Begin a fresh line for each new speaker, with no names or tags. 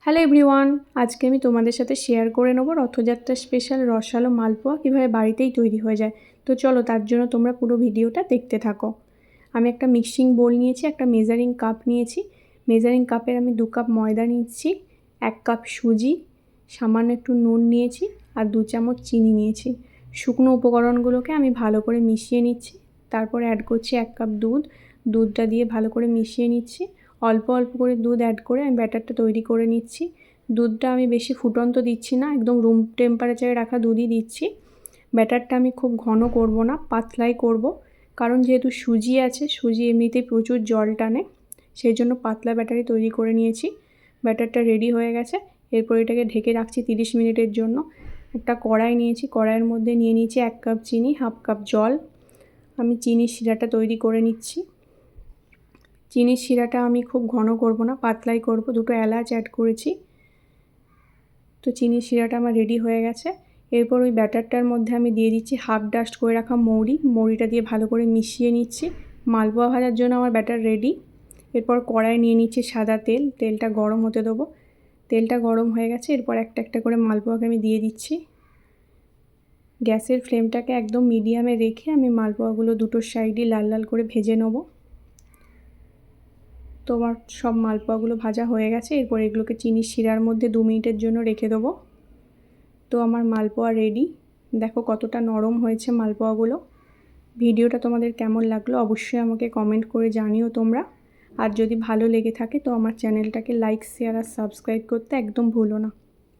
Hello everyone, আজকে আমি তোমাদের সাথে শেয়ার করে নেব রথযাত্রা স্পেশাল রসালো মালপোয়া কীভাবে বাড়িতেই তৈরি হয়ে যায়। তো চলো, তার জন্য তোমরা পুরো ভিডিওটা দেখতে থাকো। আমি একটা মিক্সিং বোল নিয়েছি, একটা মেজারিং কাপ নিয়েছি। মেজারিং কাপের আমি 2 কাপ ময়দা নিচ্ছি, 1 কাপ সুজি, সামান্য একটু নুন নিয়েছি আর 2 চামচ চিনি নিয়েছি। শুকনো উপকরণগুলোকে আমি ভালো করে মিশিয়ে নিচ্ছি। তারপরে অ্যাড করছি 1 কাপ দুধ। দুধটা দিয়ে ভালো করে মিশিয়ে নিচ্ছি। অল্প অল্প করে দুধ অ্যাড করে আমি ব্যাটারটা তৈরি করে নিচ্ছি। দুধটা আমি বেশি ফুটন্ত দিচ্ছি না, একদম রুম টেম্পারেচারে রাখা দুধই দিচ্ছি। ব্যাটারটা আমি খুব ঘন করব না, পাতলাই করব, কারণ যেহেতু সুজি আছে, সুজি এমনিতেই প্রচুর জল টানে, সেই জন্য পাতলা ব্যাটারই তৈরি করে নিয়েছি। ব্যাটারটা রেডি হয়ে গেছে। এরপর এটাকে ঢেকে রাখছি 30 মিনিটের জন্য। একটা কড়াই নিয়েছি, কড়াইয়ের মধ্যে নিয়ে নিয়েছি 1 কাপ চিনি, 1/2 কাপ জল। আমি চিনির শিরাটা তৈরি করে নিচ্ছি। চিনির শিরাটা আমি খুব ঘন করব না, পাতলাই করব। 2টো এলাচ অ্যাড করেছি। তো চিনির শিরাটা আমার রেডি হয়ে গেছে। এরপর ওই ব্যাটারটার মধ্যে আমি দিয়ে দিচ্ছি হাফ ডাস্ট করে রাখা মৌরি। মৌরিটা দিয়ে ভালো করে মিশিয়ে নিচ্ছি। মালপোয়া ভাজার জন্য আমার ব্যাটার রেডি। এরপর কড়াই নিয়ে নিচ্ছি সাদা তেল, তেলটা গরম হতে দেবো। তেলটা গরম হয়ে গেছে। এরপর একটা একটা করে মালপোয়াকে আমি দিয়ে দিচ্ছি। গ্যাসের ফ্লেমটাকে একদম মিডিয়ামে রেখে আমি মালপোয়াগুলো দুটোর সাইডই লাল লাল করে ভেজে নেব। তো আমার সব মালপোয়াগুলো ভাজা হয়ে গেছে। এরপর এগুলোকে চিনির শিরার মধ্যে 2 মিনিটের জন্য রেখে দেবো। তো আমার মালপোয়া রেডি। দেখো কতটা নরম হয়েছে মালপোয়াগুলো। ভিডিওটা তোমাদের কেমন লাগলো অবশ্যই আমাকে কমেন্ট করে জানিও তোমরা। আর যদি ভালো লেগে থাকে তো আমার চ্যানেলটাকে লাইক, শেয়ার আর সাবস্ক্রাইব করতে একদম ভুলো না।